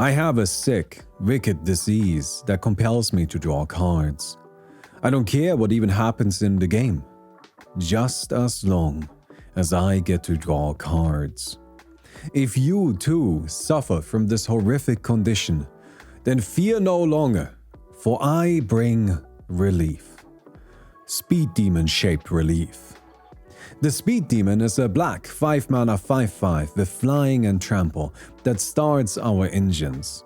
I have a sick, wicked disease that compels me to draw cards. I don't care what even happens in the game, just as long as I get to draw cards. If you too suffer from this horrific condition, then fear no longer, for I bring relief. Speed Demon shaped relief. The Speed Demon is a black 5-mana 5/5 with flying and trample that starts our engines.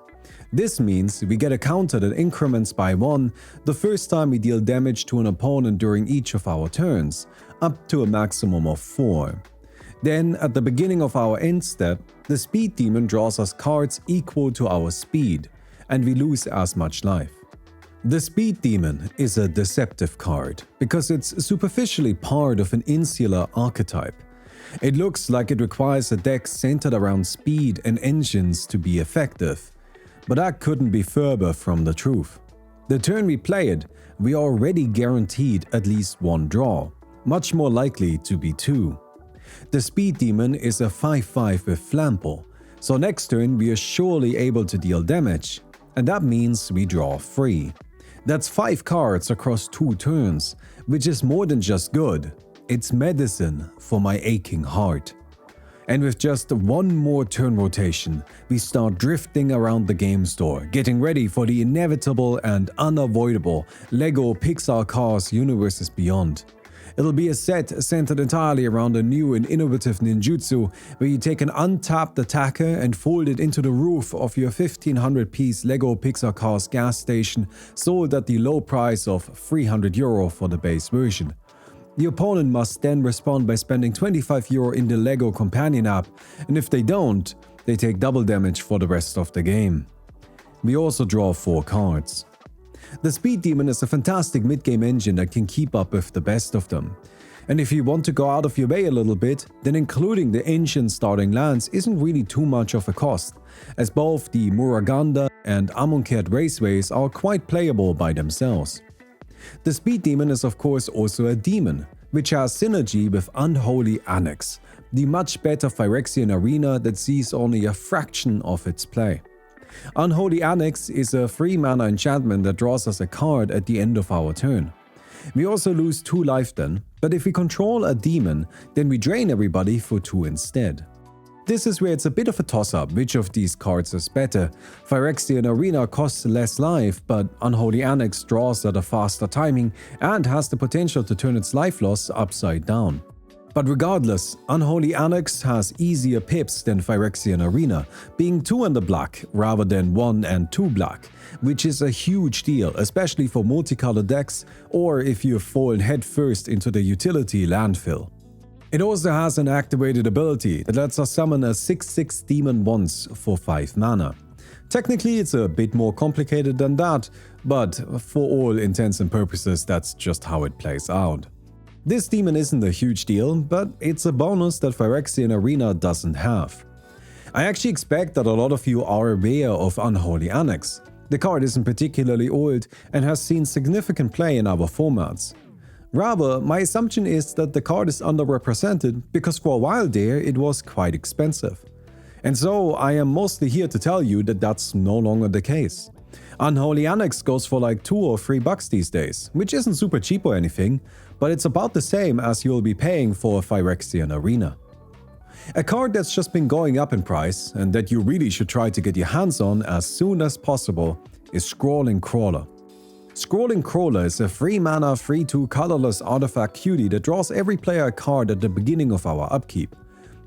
This means we get a counter that increments by 1 the first time we deal damage to an opponent during each of our turns, up to a maximum of 4. Then, at the beginning of our end step, the Speed Demon draws us cards equal to our speed, and we lose as much life. The Speed Demon is a deceptive card because it's superficially part of an insular archetype. It looks like it requires a deck centered around speed and engines to be effective, but that couldn't be further from the truth. The turn we play it, we are already guaranteed at least 1 draw, much more likely to be 2. The Speed Demon is a 5/5 with flample, so next turn we are surely able to deal damage, and that means we draw 3. That's 5 cards across 2 turns, which is more than just good, it's medicine for my aching heart. And with just 1 more turn rotation, we start drifting around the game store, getting ready for the inevitable and unavoidable LEGO Pixar Cars Universes Beyond. It'll be a set centered entirely around a new and innovative ninjutsu where you take an untapped attacker and fold it into the roof of your 1500-piece LEGO Pixar Cars gas station, sold at the low price of €300 for the base version. The opponent must then respond by spending €25 in the LEGO Companion app, and if they don't, they take double damage for the rest of the game. We also draw 4 cards. The Speed Demon is a fantastic mid-game engine that can keep up with the best of them. And if you want to go out of your way a little bit, then including the engine starting lands isn't really too much of a cost, as both the Muraganda and Amonkhet raceways are quite playable by themselves. The Speed Demon is of course also a demon, which has synergy with Unholy Annex, the much better Phyrexian arena that sees only a fraction of its play. Unholy Annex is a 3-mana enchantment that draws us a card at the end of our turn. We also lose 2 life then, but if we control a demon, then we drain everybody for 2 instead. This is where it's a bit of a toss-up which of these cards is better. Phyrexian Arena costs less life, but Unholy Annex draws at a faster timing and has the potential to turn its life loss upside down. But regardless, Unholy Annex has easier pips than Phyrexian Arena, being 2 and a black rather than 1 and 2 black, which is a huge deal, especially for multicolored decks or if you've fallen headfirst into the utility landfill. It also has an activated ability that lets us summon a 6/6 demon once for 5 mana. Technically it's a bit more complicated than that, but for all intents and purposes that's just how it plays out. This demon isn't a huge deal, but it's a bonus that Phyrexian Arena doesn't have. I actually expect that a lot of you are aware of Unholy Annex. The card isn't particularly old and has seen significant play in other formats. Rather, my assumption is that the card is underrepresented because for a while there it was quite expensive. And so I am mostly here to tell you that that's no longer the case. Unholy Annex goes for like $2 or $3 these days, which isn't super cheap or anything, but it's about the same as you'll be paying for a Phyrexian Arena. A card that's just been going up in price and that you really should try to get your hands on as soon as possible is Scrawling Crawler. Scrawling Crawler is a 3-mana 3/2 colorless artifact cutie that draws every player a card at the beginning of our upkeep.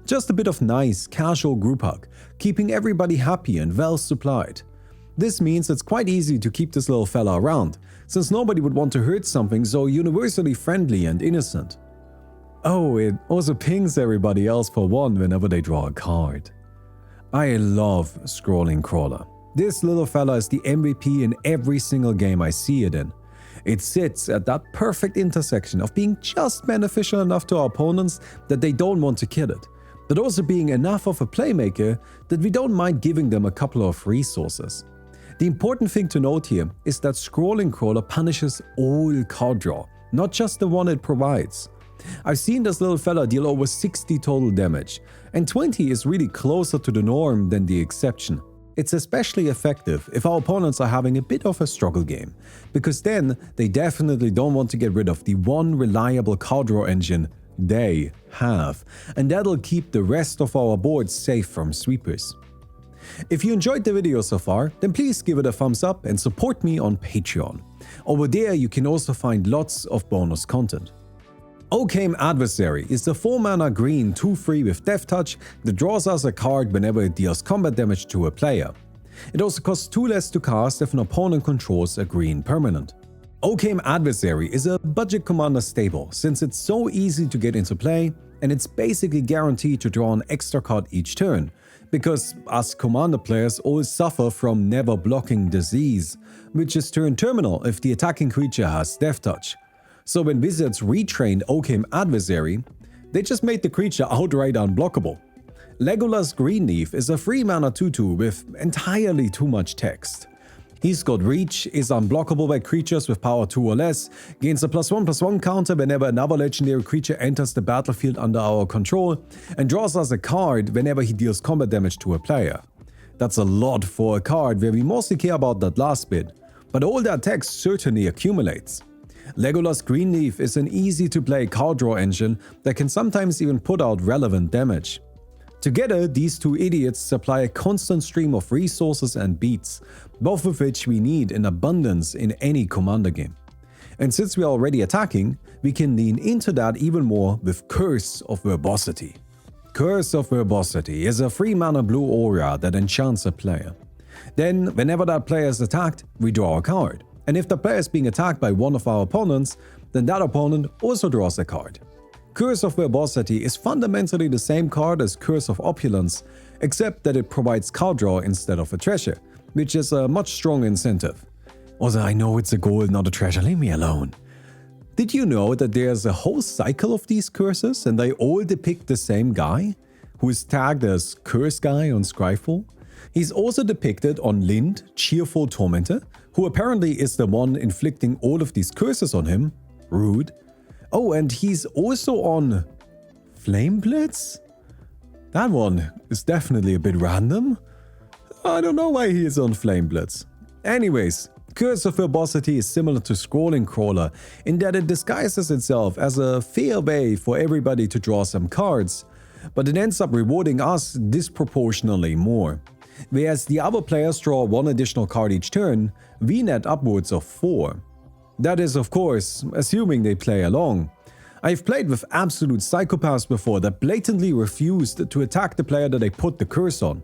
Just a bit of nice, casual group hug, keeping everybody happy and well supplied. This means it's quite easy to keep this little fella around, since nobody would want to hurt something so universally friendly and innocent. Oh, it also pings everybody else for 1 whenever they draw a card. I love Scrawling Crawler. This little fella is the MVP in every single game I see it in. It sits at that perfect intersection of being just beneficial enough to our opponents that they don't want to kill it, but also being enough of a playmaker that we don't mind giving them a couple of resources. The important thing to note here is that Scrawling Crawler punishes all card draw, not just the one it provides. I've seen this little fella deal over 60 total damage, and 20 is really closer to the norm than the exception. It's especially effective if our opponents are having a bit of a struggle game, because then they definitely don't want to get rid of the one reliable card draw engine they have, and that'll keep the rest of our board safe from sweepers. If you enjoyed the video so far, then please give it a thumbs up and support me on Patreon. Over there you can also find lots of bonus content. Occam Adversary is the 4-mana green 2/3 with Death Touch that draws us a card whenever it deals combat damage to a player. It also costs 2 less to cast if an opponent controls a green permanent. Occam Adversary is a budget commander staple since it's so easy to get into play and it's basically guaranteed to draw an extra card each turn, because us commander players always suffer from never blocking disease, which is turn terminal if the attacking creature has Death Touch. So when Wizards retrained Occam Adversary, they just made the creature outright unblockable. Legolas Greenleaf is a 3-mana 2/2 with entirely too much text. He's got Reach, is unblockable by creatures with power 2 or less, gains a +1/+1 counter whenever another legendary creature enters the battlefield under our control, and draws us a card whenever he deals combat damage to a player. That's a lot for a card where we mostly care about that last bit, but all that text certainly accumulates. Legolas Greenleaf is an easy-to-play card draw engine that can sometimes even put out relevant damage. Together, these two idiots supply a constant stream of resources and beats, both of which we need in abundance in any commander game. And since we are already attacking, we can lean into that even more with Curse of Verbosity. Curse of Verbosity is a 3-mana blue aura that enchants a player. Then, whenever that player is attacked, we draw a card. And if the player is being attacked by one of our opponents, then that opponent also draws a card. Curse of Verbosity is fundamentally the same card as Curse of Opulence, except that it provides card draw instead of a treasure, which is a much stronger incentive. Also, I know it's a gold, not a treasure, leave me alone. Did you know that there's a whole cycle of these curses and they all depict the same guy, who is tagged as Curse Guy on Scryfall? He's also depicted on Lind, Cheerful Tormentor, who apparently is the one inflicting all of these curses on him. Rude. Oh, and he's also on Flameblitz? That one is definitely a bit random. I don't know why he is on Flameblitz. Anyways, Curse of Verbosity is similar to Scrawling Crawler in that it disguises itself as a fair way for everybody to draw some cards, but it ends up rewarding us disproportionately more. Whereas the other players draw 1 additional card each turn, we net upwards of 4. That is, of course, assuming they play along. I've played with absolute psychopaths before that blatantly refused to attack the player that they put the curse on.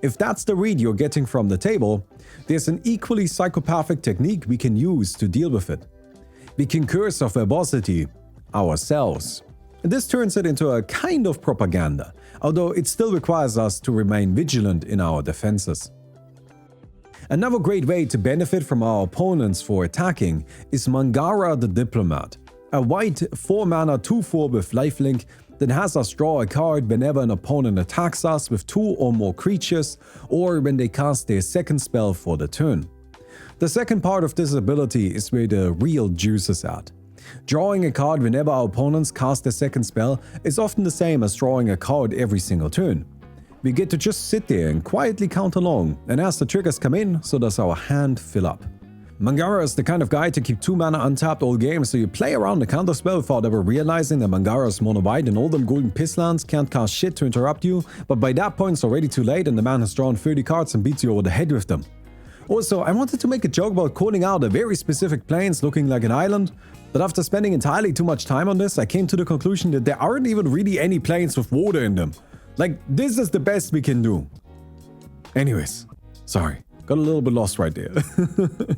If that's the read you're getting from the table, there's an equally psychopathic technique we can use to deal with it. We can Curse of Verbosity ourselves. This turns it into a kind of propaganda, although it still requires us to remain vigilant in our defenses. Another great way to benefit from our opponents for attacking is Mangara the Diplomat, a white 4-mana 2/4 with lifelink that has us draw a card whenever an opponent attacks us with 2 or more creatures or when they cast their second spell for the turn. The second part of this ability is where the real juice is at. Drawing a card whenever our opponents cast a second spell is often the same as drawing a card every single turn. We get to just sit there and quietly count along, and as the triggers come in, so does our hand fill up. Mangara is the kind of guy to keep 2 mana untapped all game, so you play around the counter spell without ever realizing that Mangara is mono white and all them golden pisslands can't cast shit to interrupt you, but by that point it's already too late and the man has drawn 30 cards and beats you over the head with them. Also, I wanted to make a joke about calling out a very specific plains looking like an island, but after spending entirely too much time on this, I came to the conclusion that there aren't even really any plains with water in them. Like, this is the best we can do. Anyways, sorry, got a little bit lost right there.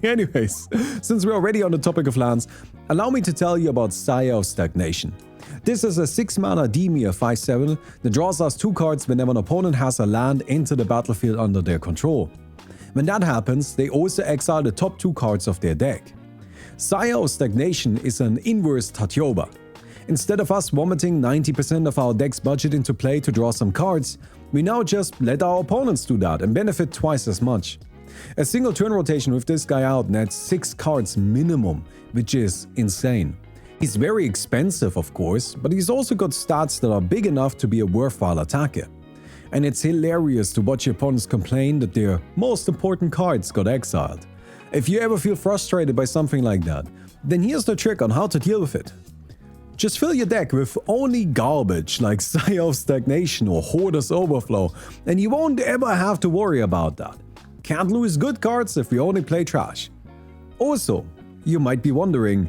Anyways, since we're already on the topic of lands, allow me to tell you about Sire of Stagnation. This is a 6-mana Dimir 5/7 that draws us 2 cards whenever an opponent has a land enter the battlefield under their control. When that happens, they also exile the top 2 cards of their deck. Sire of Stagnation is an inverse Tatyoba. Instead of us vomiting 90% of our deck's budget into play to draw some cards, we now just let our opponents do that and benefit twice as much. A single turn rotation with this guy out nets 6 cards minimum, which is insane. He's very expensive, of course, but he's also got stats that are big enough to be a worthwhile attacker. And it's hilarious to watch your opponents complain that their most important cards got exiled. If you ever feel frustrated by something like that, then here's the trick on how to deal with it. Just fill your deck with only garbage like Sire of Stagnation or Hoarder's Overflow, and you won't ever have to worry about that. Can't lose good cards if we only play trash. Also, you might be wondering,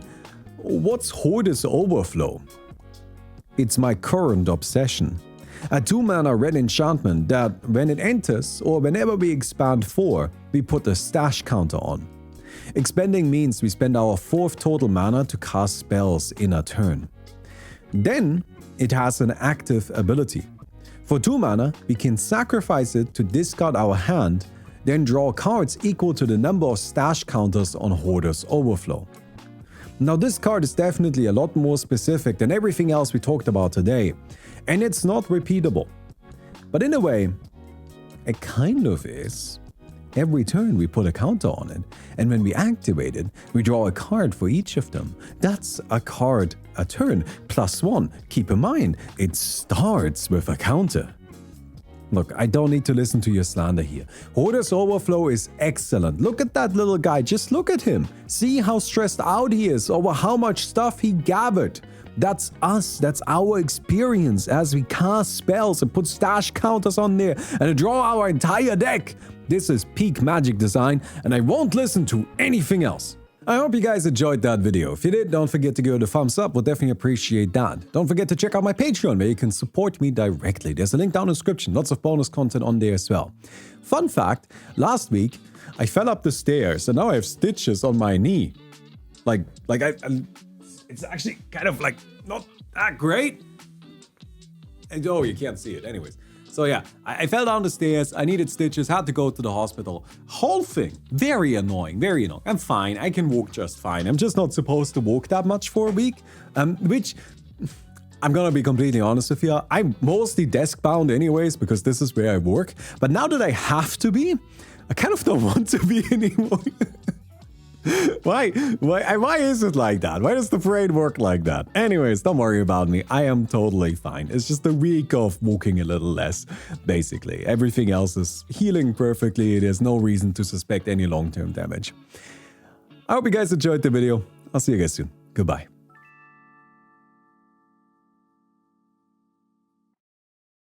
what's Hoarder's Overflow? It's my current obsession. A 2-mana red enchantment that, when it enters or whenever we expand 4, we put a stash counter on. Expending means we spend our 4th total mana to cast spells in a turn. Then, it has an active ability. For 2 mana, we can sacrifice it to discard our hand, then draw cards equal to the number of stash counters on Hoarder's Overflow. Now this card is definitely a lot more specific than everything else we talked about today, and it's not repeatable. But in a way, it kind of is. Every turn we put a counter on it, and when we activate it, we draw a card for each of them. That's a card a turn, +1. Keep in mind, it starts with a counter. Look, I don't need to listen to your slander here. Hoarder's Overflow is excellent. Look at that little guy, just look at him. See how stressed out he is over how much stuff he gathered. That's us, that's our experience as we cast spells and put stash counters on there and draw our entire deck. This is peak Magic design, and I won't listen to anything else. I hope you guys enjoyed that video. If you did, don't forget to give it a thumbs up. We'll definitely appreciate that. Don't forget to check out my Patreon where you can support me directly. There's a link down in the description. Lots of bonus content on there as well. Fun fact, last week I fell up the stairs and now I have stitches on my knee. It's actually kind of like not that great. And oh, you can't see it. Anyways. So yeah, I fell down the stairs, I needed stitches, had to go to the hospital. Whole thing, very annoying, very annoying. I'm fine, I can walk just fine. I'm just not supposed to walk that much for a week, which, I'm gonna be completely honest with you, I'm mostly desk bound anyways because this is where I work. But now that I have to be, I kind of don't want to be anymore. Why is it like that? Why does the brain work like that? Anyways, don't worry about me. I am totally fine. It's just a week of walking a little less, basically. Everything else is healing perfectly. There's no reason to suspect any long-term damage. I hope you guys enjoyed the video. I'll see you guys soon. Goodbye.